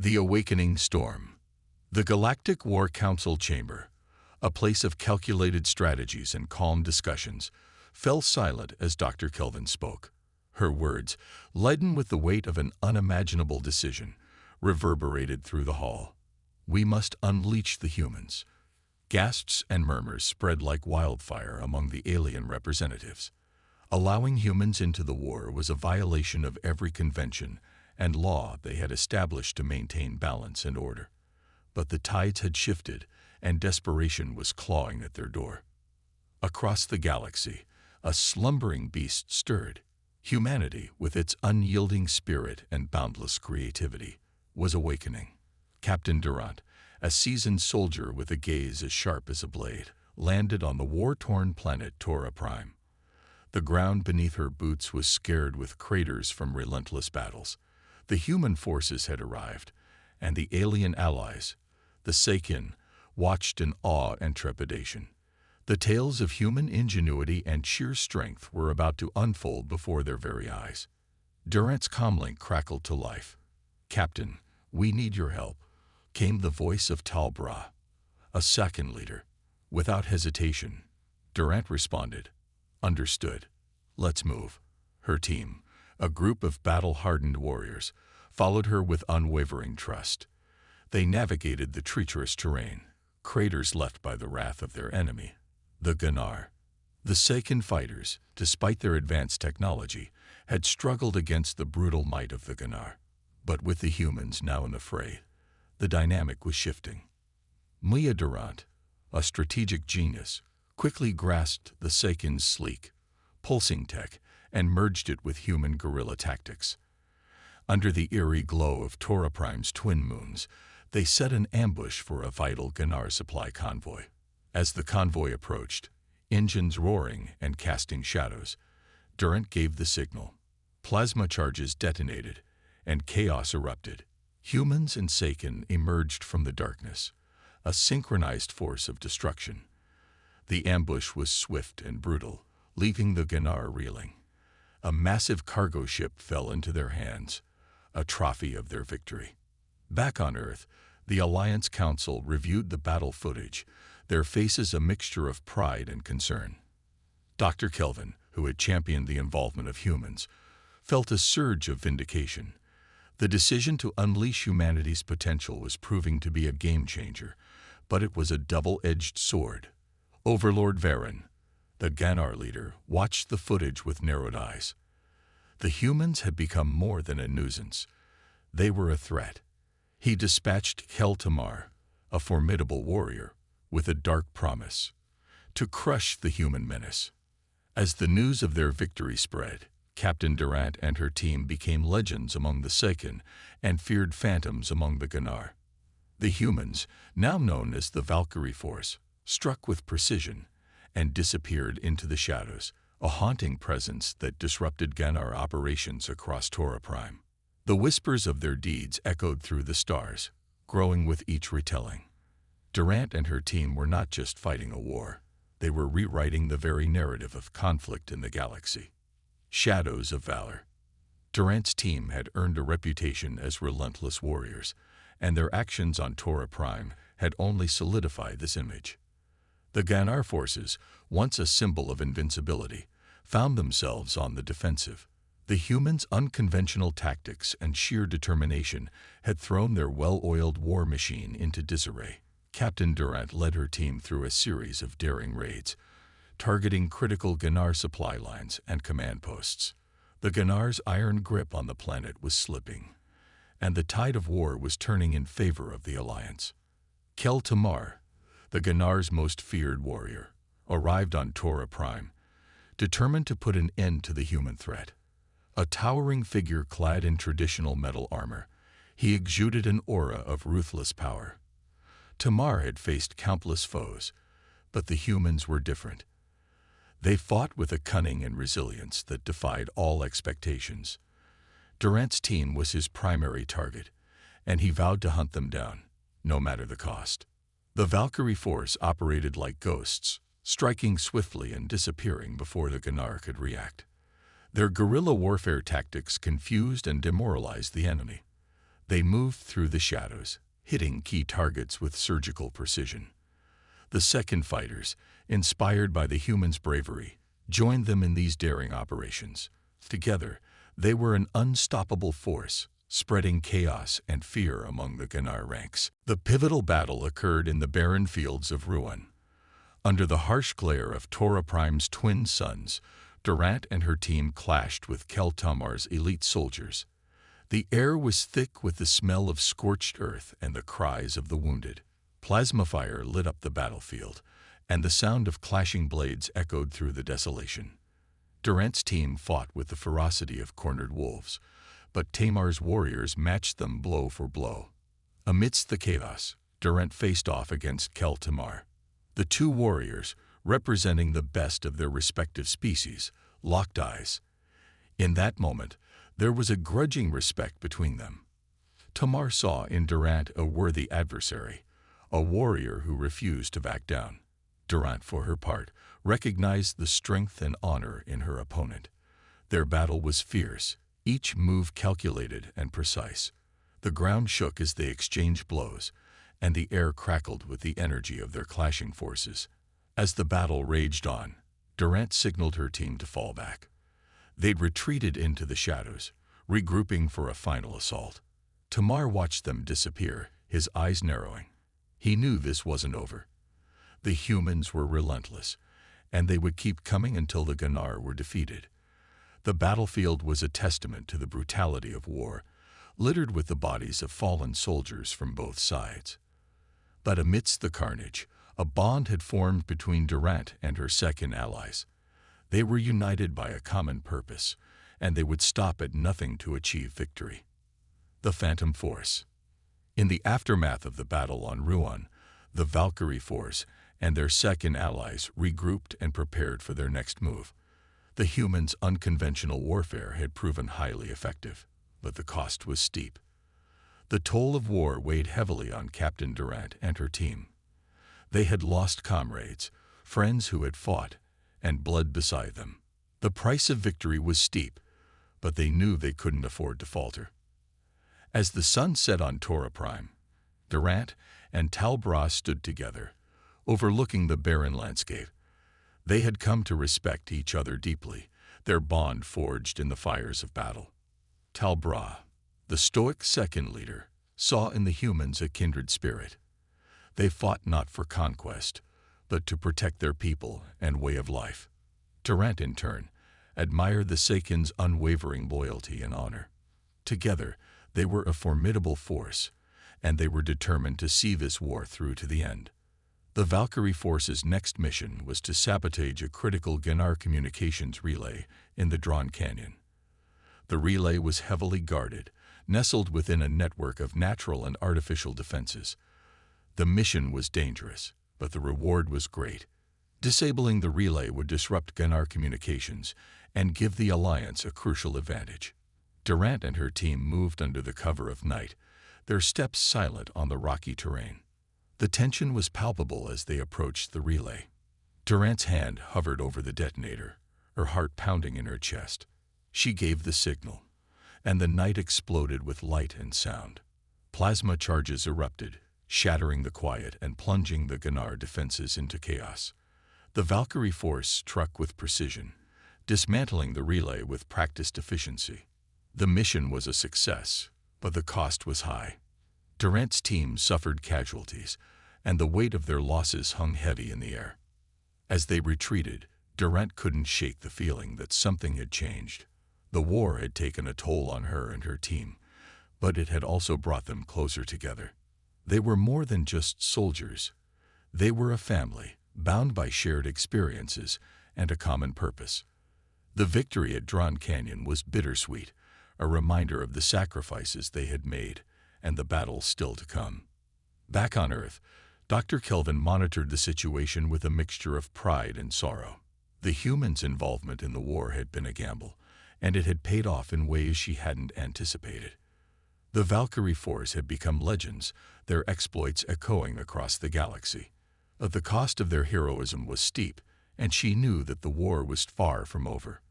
The Awakening Storm. The Galactic War Council chamber, a place of calculated strategies and calm discussions, fell silent as Dr. Kelvin spoke. Her words, laden with the weight of an unimaginable decision, reverberated through the hall. "We must unleash the humans." Gasps and murmurs spread like wildfire among the alien representatives. Allowing humans into the war was a violation of every convention and law they had established to maintain balance and order. But the tides had shifted, and desperation was clawing at their door. Across the galaxy, a slumbering beast stirred. Humanity, with its unyielding spirit and boundless creativity, was awakening. Captain Durant, a seasoned soldier with a gaze as sharp as a blade, landed on the war-torn planet Tora Prime. The ground beneath her boots was scarred with craters from relentless battles. The human forces had arrived, and the alien allies, the Seikin, watched in awe and trepidation. The tales of human ingenuity and sheer strength were about to unfold before their very eyes. Durant's comlink crackled to life. "Captain, we need your help," came the voice of Talbra, a second leader. Without hesitation, Durant responded, "Understood. Let's move." Her team, a group of battle-hardened warriors, followed her with unwavering trust. They navigated the treacherous terrain, craters left by the wrath of their enemy, the Gunnar. The Seikin fighters, despite their advanced technology, had struggled against the brutal might of the Gunnar. But with the humans now in the fray, the dynamic was shifting. Mia Durant, a strategic genius, quickly grasped the Seikin's sleek, pulsing tech and merged it with human guerrilla tactics. Under the eerie glow of Tora Prime's twin moons, they set an ambush for a vital Gunnar supply convoy. As the convoy approached, engines roaring and casting shadows, Durant gave the signal. Plasma charges detonated, and chaos erupted. Humans and Seikin emerged from the darkness, a synchronized force of destruction. The ambush was swift and brutal, leaving the Gunnar reeling. A massive cargo ship fell into their hands, a trophy of their victory. Back on Earth, the Alliance Council reviewed the battle footage, their faces a mixture of pride and concern. Dr. Kelvin, who had championed the involvement of humans, felt a surge of vindication. The decision to unleash humanity's potential was proving to be a game-changer, but it was a double-edged sword. Overlord Varen, the Gunnar leader, watched the footage with narrowed eyes. The humans had become more than a nuisance. They were a threat. He dispatched Kel Tamar, a formidable warrior, with a dark promise: to crush the human menace. As the news of their victory spread, Captain Durant and her team became legends among the Seikin and feared phantoms among the Gunnar. The humans, now known as the Valkyrie Force, struck with precision and disappeared into the shadows, a haunting presence that disrupted Gunnar operations across Tora Prime. The whispers of their deeds echoed through the stars, growing with each retelling. Durant and her team were not just fighting a war, they were rewriting the very narrative of conflict in the galaxy. Shadows of valor. Durant's team had earned a reputation as relentless warriors, and their actions on Tora Prime had only solidified this image. The Gunnar forces, once a symbol of invincibility, found themselves on the defensive. The humans' unconventional tactics and sheer determination had thrown their well-oiled war machine into disarray. Captain Durant led her team through a series of daring raids, targeting critical Gunnar supply lines and command posts. The Gunnar's iron grip on the planet was slipping, and the tide of war was turning in favor of the Alliance. Kel Tamar, the Gunnar's most feared warrior, arrived on Tora Prime, determined to put an end to the human threat. A towering figure clad in traditional metal armor, he exuded an aura of ruthless power. Tamar had faced countless foes, but the humans were different. They fought with a cunning and resilience that defied all expectations. Durant's team was his primary target, and he vowed to hunt them down, no matter the cost. The Valkyrie Force operated like ghosts, striking swiftly and disappearing before the Gunnar could react. Their guerrilla warfare tactics confused and demoralized the enemy. They moved through the shadows, hitting key targets with surgical precision. The second fighters, inspired by the humans' bravery, joined them in these daring operations. Together, they were an unstoppable force, spreading chaos and fear among the Gunnar ranks. The pivotal battle occurred in the barren fields of Ruan. Under the harsh glare of Tora Prime's twin suns, Durant and her team clashed with Kel Tamar's elite soldiers. The air was thick with the smell of scorched earth and the cries of the wounded. Plasma fire lit up the battlefield, and the sound of clashing blades echoed through the desolation. Durant's team fought with the ferocity of cornered wolves, but Tamar's warriors matched them blow for blow. Amidst the chaos, Durant faced off against Kel Tamar. The two warriors, representing the best of their respective species, locked eyes. In that moment, there was a grudging respect between them. Tamar saw in Durant a worthy adversary, a warrior who refused to back down. Durant, for her part, recognized the strength and honor in her opponent. Their battle was fierce, each move calculated and precise. The ground shook as they exchanged blows, and the air crackled with the energy of their clashing forces. As the battle raged on, Durant signaled her team to fall back. They'd retreated into the shadows, regrouping for a final assault. Tamar watched them disappear, his eyes narrowing. He knew this wasn't over. The humans were relentless, and they would keep coming until the Gunnar were defeated. The battlefield was a testament to the brutality of war, littered with the bodies of fallen soldiers from both sides. But amidst the carnage, a bond had formed between Durant and her second allies. They were united by a common purpose, and they would stop at nothing to achieve victory. The Phantom Force. In the aftermath of the battle on Ruan, the Valkyrie Force and their second allies regrouped and prepared for their next move. The humans' unconventional warfare had proven highly effective, but the cost was steep. The toll of war weighed heavily on Captain Durant and her team. They had lost comrades, friends who had fought, and blood beside them. The price of victory was steep, but they knew they couldn't afford to falter. As the sun set on Tora Prime, Durant and Talbra stood together, overlooking the barren landscape. They had come to respect each other deeply, their bond forged in the fires of battle. Talbra, the stoic second leader, saw in the humans a kindred spirit. They fought not for conquest, but to protect their people and way of life. Durant, in turn, admired the Sakin's unwavering loyalty and honor. Together, they were a formidable force, and they were determined to see this war through to the end. The Valkyrie Force's next mission was to sabotage a critical Gunnar communications relay in the Drawn Canyon. The relay was heavily guarded, nestled within a network of natural and artificial defenses. The mission was dangerous, but the reward was great. Disabling the relay would disrupt Gunnar communications and give the Alliance a crucial advantage. Durant and her team moved under the cover of night, their steps silent on the rocky terrain. The tension was palpable as they approached the relay. Durant's hand hovered over the detonator, her heart pounding in her chest. She gave the signal, and the night exploded with light and sound. Plasma charges erupted, shattering the quiet and plunging the Gunnar defenses into chaos. The Valkyrie Force struck with precision, dismantling the relay with practiced efficiency. The mission was a success, but the cost was high. Durant's team suffered casualties, and the weight of their losses hung heavy in the air. As they retreated, Durant couldn't shake the feeling that something had changed. The war had taken a toll on her and her team, but it had also brought them closer together. They were more than just soldiers. They were a family, bound by shared experiences and a common purpose. The victory at Drawn Canyon was bittersweet, a reminder of the sacrifices they had made and the battle still to come. Back on Earth, Dr. Kelvin monitored the situation with a mixture of pride and sorrow. The humans' involvement in the war had been a gamble, and it had paid off in ways she hadn't anticipated. The Valkyrie Force had become legends, their exploits echoing across the galaxy. The cost of their heroism was steep, and she knew that the war was far from over.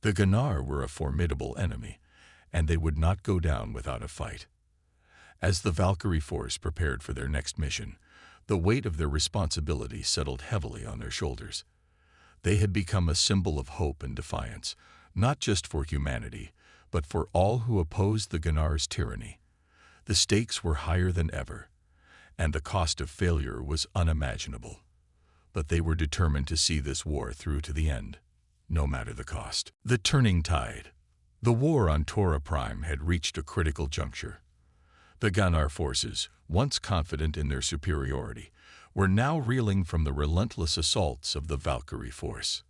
The Gunnar were a formidable enemy, and they would not go down without a fight. As the Valkyrie force prepared for their next mission, the weight of their responsibility settled heavily on their shoulders. They had become a symbol of hope and defiance, not just for humanity, but for all who opposed the Gunar's tyranny. The stakes were higher than ever, and the cost of failure was unimaginable. But they were determined to see this war through to the end, no matter the cost. The turning tide. The war on Tora Prime had reached a critical juncture. The Gunnar forces, once confident in their superiority, were now reeling from the relentless assaults of the Valkyrie force.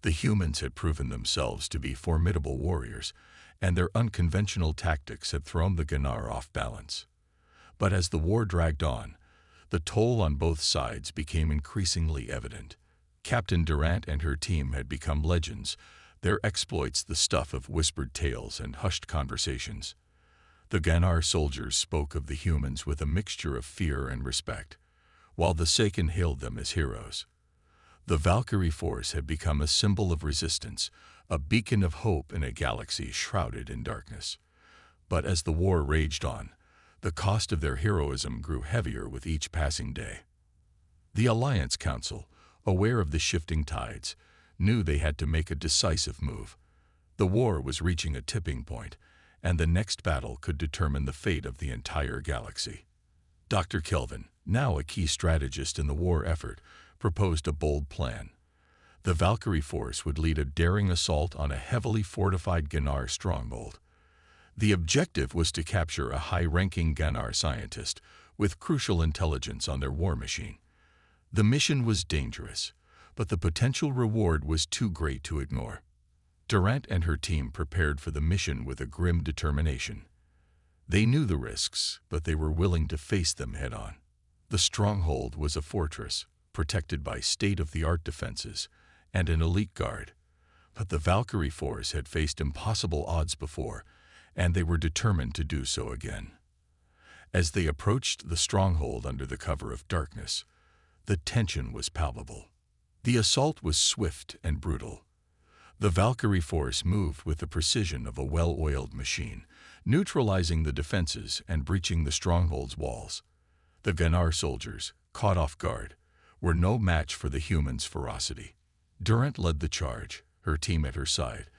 The humans had proven themselves to be formidable warriors, and their unconventional tactics had thrown the Gunnar off balance. But as the war dragged on, the toll on both sides became increasingly evident. Captain Durant and her team had become legends, their exploits the stuff of whispered tales and hushed conversations. The Gunnar soldiers spoke of the humans with a mixture of fear and respect, while the Saken hailed them as heroes. The Valkyrie force had become a symbol of resistance, a beacon of hope in a galaxy shrouded in darkness. But as the war raged on, the cost of their heroism grew heavier with each passing day. The Alliance Council, aware of the shifting tides, knew they had to make a decisive move. The war was reaching a tipping point, and the next battle could determine the fate of the entire galaxy. Dr. Kelvin, now a key strategist in the war effort, proposed a bold plan. The Valkyrie force would lead a daring assault on a heavily fortified Gunnar stronghold. The objective was to capture a high-ranking Gunnar scientist with crucial intelligence on their war machine. The mission was dangerous, but the potential reward was too great to ignore. Durant and her team prepared for the mission with a grim determination. They knew the risks, but they were willing to face them head-on. The stronghold was a fortress, protected by state-of-the-art defenses and an elite guard. But the Valkyrie force had faced impossible odds before, and they were determined to do so again. As they approached the stronghold under the cover of darkness, the tension was palpable. The assault was swift and brutal. The Valkyrie force moved with the precision of a well-oiled machine, neutralizing the defenses and breaching the stronghold's walls. The Gunnar soldiers, caught off guard, were no match for the humans' ferocity. Durant led the charge, her team at her side,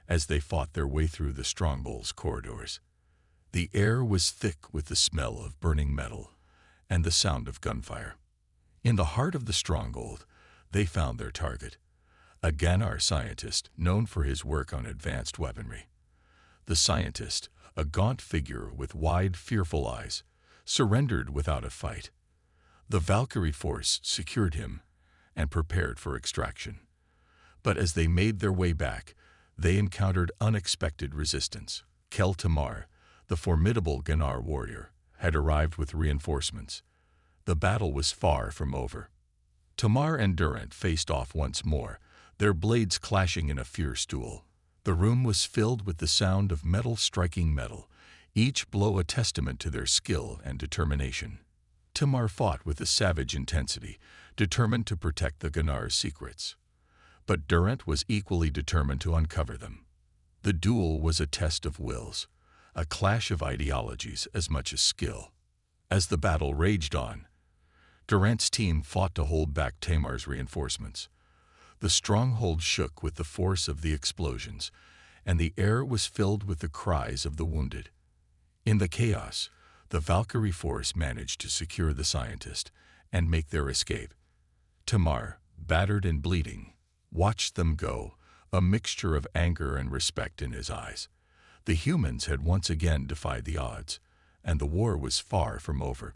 as they fought their way through the stronghold's corridors. The air was thick with the smell of burning metal and the sound of gunfire. In the heart of the stronghold, they found their target, a Gunnar scientist known for his work on advanced weaponry. The scientist, a gaunt figure with wide, fearful eyes, surrendered without a fight. The Valkyrie force secured him and prepared for extraction. But as they made their way back, they encountered unexpected resistance. Kel Tamar, the formidable Gunnar warrior, had arrived with reinforcements. The battle was far from over. Tamar and Durant faced off once more, their blades clashing in a fierce duel. The room was filled with the sound of metal striking metal, each blow a testament to their skill and determination. Tamar fought with a savage intensity, determined to protect the Gunnar's secrets. But Durant was equally determined to uncover them. The duel was a test of wills, a clash of ideologies as much as skill. As the battle raged on, Durant's team fought to hold back Tamar's reinforcements. The stronghold shook with the force of the explosions, and the air was filled with the cries of the wounded. In the chaos, the Valkyrie force managed to secure the scientist and make their escape. Tamar, battered and bleeding, watched them go, a mixture of anger and respect in his eyes. The humans had once again defied the odds, and the war was far from over.